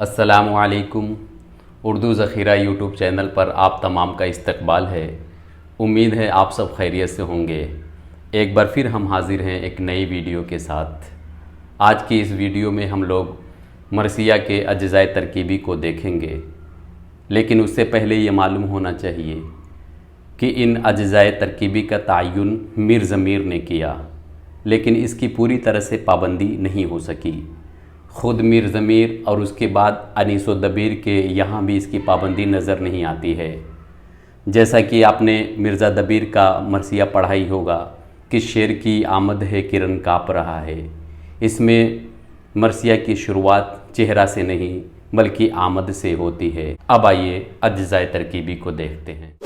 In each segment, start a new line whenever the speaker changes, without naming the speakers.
अस्सलामु अलैकुम। Urdu ज़ख़ीरा YouTube channel पर आप तमाम का इस्तकबाल है। उम्मीद है आप सब खैरियत से होंगे। एक बार फिर हम हाज़िर हैं एक नई वीडियो के साथ। आज की इस वीडियो में हम लोग मरसिया के अज्ज़ाए तरकीबी को देखेंगे, लेकिन उससे पहले ये मालूम होना चाहिए कि इन अज्ज़ाए तरकीबी का तयन मीर ज़मीर ने किया, लेकिन इसकी पूरी तरह से पाबंदी नहीं हो सकी। ख़ुद मीर ज़मीर और उसके बाद अनीस व दबीर के यहाँ भी इसकी पाबंदी नज़र नहीं आती है। जैसा कि आपने मिर्ज़ा दबीर का मरसिया पढ़ा ही होगा कि शेर की आमद है किरण काँप रहा है। इसमें मरसिया की शुरुआत चेहरा से नहीं बल्कि आमद से होती है। अब आइए अज्ज़ाए तरकीबी को देखते हैं।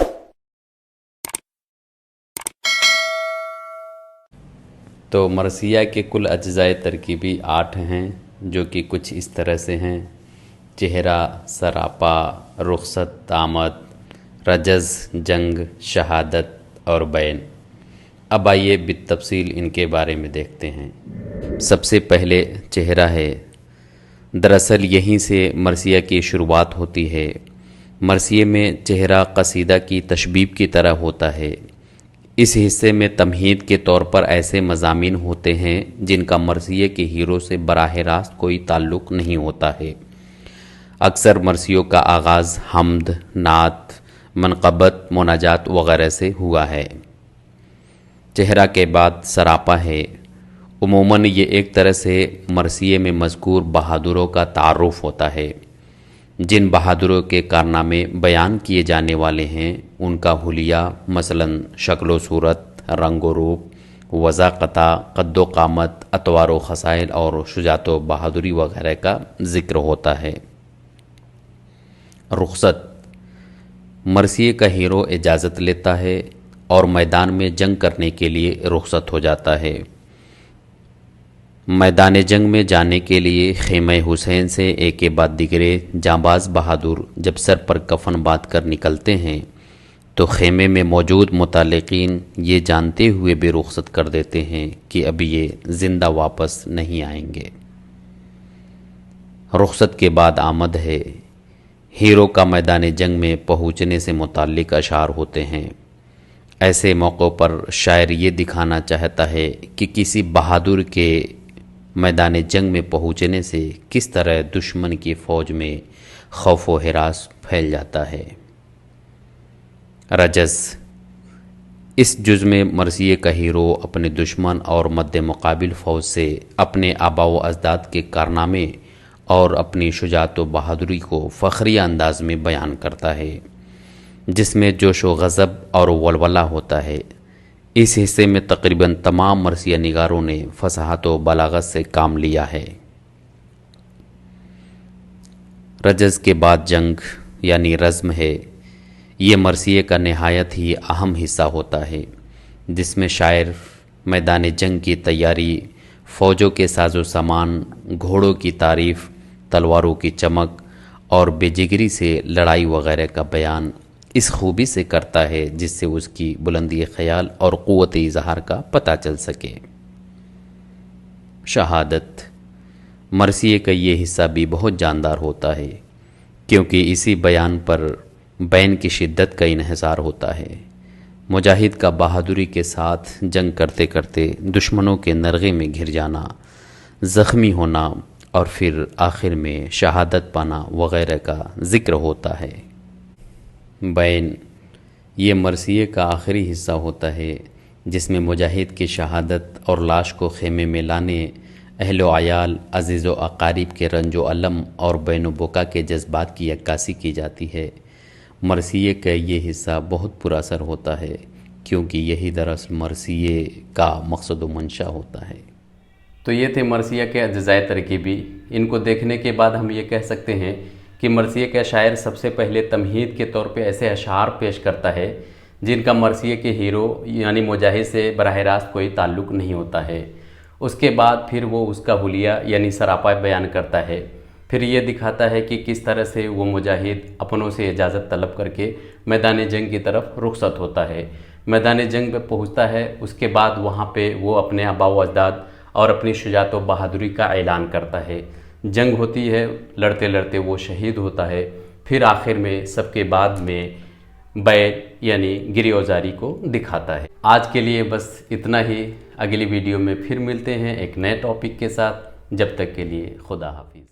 तो मरसिया के कुल अज्ज़ाए तरकीबी 8 हैं, जो कि कुछ इस तरह से हैं: चेहरा, सरापा, रुखसत, आमद, रजज़, जंग, शहादत और बैन। अब आइए बित्तफ़सील इनके बारे में देखते हैं। सबसे पहले चेहरा है। दरअसल यहीं से मरसिया की शुरुआत होती है। मरसिए में चेहरा कसीदा की तशबीब की तरह होता है। इस हिस्से में तमहीद के तौर पर ऐसे मज़ामीन होते हैं जिनका मरसिए के हीरो से बराह रास्त कोई ताल्लुक़ नहीं होता है। अक्सर मरसियों का आगाज़ हम्द, नात, मनक़बत, मुनाजात वग़ैरह से हुआ है। चेहरा के बाद सरापा है। उमूमन ये एक तरह से मरसिए में मज़कूर बहादुरों का तारुफ़ होता है। जिन बहादुरों के कारनामे बयान किए जाने वाले हैं उनका हुलिया, मसलन शक्ल व सूरत, रंग व रूप, वज़ाक़ता, क़द्दो क़ामत, अतवार व ख़साइल और शुजाअत व बहादुरी वग़ैरह का ज़िक्र होता है। रुख़सत। मरसिए का हीरो इजाज़त लेता है और मैदान में जंग करने के लिए रुख़सत हो जाता है। मैदान जंग में जाने के लिए ख़ैमे हुसैन से एक के बाद दिगरे जांबाज बहादुर जब सर पर कफन बांध कर निकलते हैं तो ख़ैमे में मौजूद मुतालिकीन ये जानते हुए भी रुख़सत कर देते हैं कि अब ये ज़िंदा वापस नहीं आएंगे। रुख़सत के बाद आमद है। हीरो का मैदान जंग में पहुँचने से मुताल्लिक़ अशार होते हैं। ऐसे मौक़ों पर शायर ये दिखाना चाहता है कि किसी बहादुर के मैदान जंग में पहुँचने से किस तरह दुश्मन की फ़ौज में खौफ व हिरास फैल जाता है। रजज़। इस जुज़ में मरसिए का हीरो अपने दुश्मन और मद्दे मुक़ाबिल फ़ौज से अपने आबा व अजदाद के कारनामे और अपनी शुजाअत व बहादुरी को फ़ख्रिया अंदाज़ में बयान करता है, जिसमें जोश व ग़ज़ब और वलवला होता है। इस हिस्से में तकरीबन तमाम मरसिया निगारों ने फसाहत व बलागत से काम लिया है। रजज़ के बाद जंग यानी रज़्म है। ये मरसिए का नहायत ही अहम हिस्सा होता है, जिसमें शायर मैदान जंग की तैयारी, फ़ौजों के साजो सामान, घोड़ों की तारीफ़, तलवारों की चमक और बेजिगरी से लड़ाई वग़ैरह का बयान इस खूबी से करता है जिससे उसकी बुलंदी ख़याल और क़ुव्वत इज़हार का पता चल सके। शहादत। मरसिए का ये हिस्सा भी बहुत जानदार होता है, क्योंकि इसी बयान पर बैन की शिद्दत का इन्हिसार होता है। मुजाहिद का बहादुरी के साथ जंग करते करते दुश्मनों के नरगे में घिर जाना, ज़ख्मी होना और फिर आखिर में शहादत पाना वग़ैरह का ज़िक्र होता है। बैन। ये मरसिए का आखिरी हिस्सा होता है, जिसमें मुजाहिद की शहादत और लाश को ख़ैमे में लाने, अहलो आयाल, अज़ीज़ व अक़ारिब के रंजो अलम और बैन व बुका के जज्बात की अक्कासी की जाती है। मरसिए का ये हिस्सा बहुत पुरअसर होता है, क्योंकि यही दरअसल मरसिए का मकसद व मंशा होता है। तो ये थे मरसिया के अज्ज़ाए तरकीबी। इनको देखने के बाद हम ये कह सकते हैं कि मरसिए का शायर सबसे पहले तमहीद के तौर पे ऐसे अशार पेश करता है जिनका मरसिए के हीरो यानी मुजाहिद से बराह रास्त कोई ताल्लुक़ नहीं होता है। उसके बाद फिर वो उसका हुलिया यानी सरापा बयान करता है। फिर ये दिखाता है कि किस तरह से वो मुजाहिद अपनों से इजाज़त तलब करके मैदान जंग की तरफ रुख़सत होता है। मैदान जंग में पहुँचता है। उसके बाद वहाँ पे वो अपने आबा व अजदाद और अपनी शुजाअत व बहादुरी का ऐलान करता है। جنگ ہوتی ہے، لڑتے لڑتے وہ شہید ہوتا ہے، پھر آخر میں سب کے بعد میں بیعت یعنی گری اوزاری کو دکھاتا ہے۔ آج کے لیے بس اتنا ہی، اگلی ویڈیو میں پھر ملتے ہیں ایک نئے ٹاپک کے ساتھ، جب تک کے لیے خدا حافظ۔